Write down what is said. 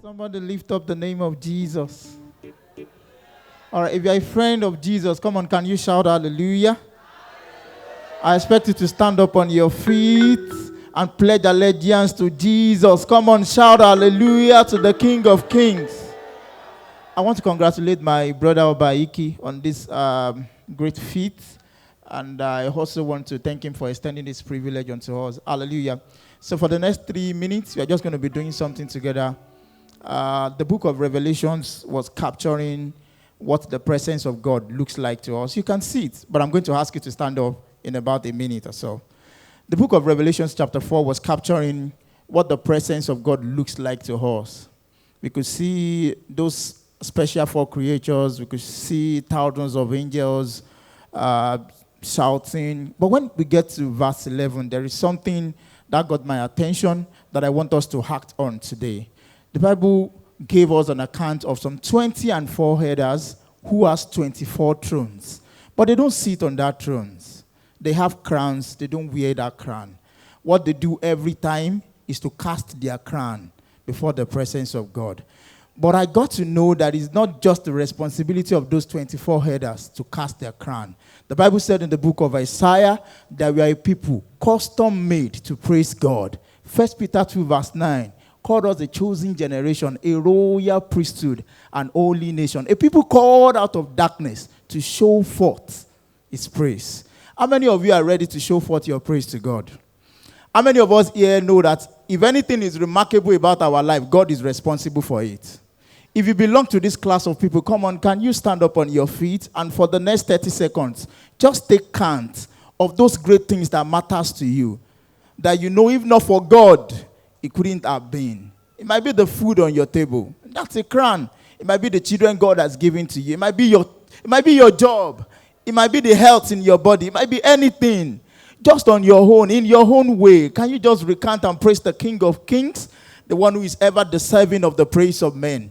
Somebody lift up the name of Jesus. All right, if you're a friend of Jesus, come on, can you shout hallelujah? I expect you to stand up on your feet and pledge allegiance to Jesus. Come on, shout hallelujah to the King of Kings. I want to congratulate my brother Oba Ayiki on this great feat. And I also want to thank him for extending this privilege unto us. Hallelujah. So for the next 3 minutes, we are just going to be doing something together. The book of Revelations was capturing what the presence of God looks like to us. You can see it, but I'm going to ask you to stand up in about a minute or so. The book of Revelations chapter 4 was capturing what the presence of God looks like to us. We could see those special 4 creatures. We could see thousands of angels shouting. But when we get to verse 11, there is something that got my attention that I want us to act on today. The Bible gave us an account of some 24 headers who has 24 thrones. But they don't sit on that thrones. They have crowns. They don't wear that crown. What they do every time is to cast their crown before the presence of God. But I got to know that it's not just the responsibility of those 24 headers to cast their crown. The Bible said in the book of Isaiah that we are a people custom made to praise God. 1 Peter 2 verse 9 called us a chosen generation, a royal priesthood, an holy nation, a people called out of darkness to show forth his praise. How many of you are ready to show forth your praise to God? How many of us here know that if anything is remarkable about our life, God is responsible for it? If you belong to this class of people, come on, can you stand up on your feet? And for the next 30 seconds, just take count of those great things that matters to you. That you know, if not for God, it couldn't have been. It might be the food on your table. That's a crown. It might be the children God has given to you. It might be your job. It might be the health in your body. It might be anything. Just on your own, in your own way. Can you just recount and praise the King of Kings? The one who is ever deserving of the praise of men.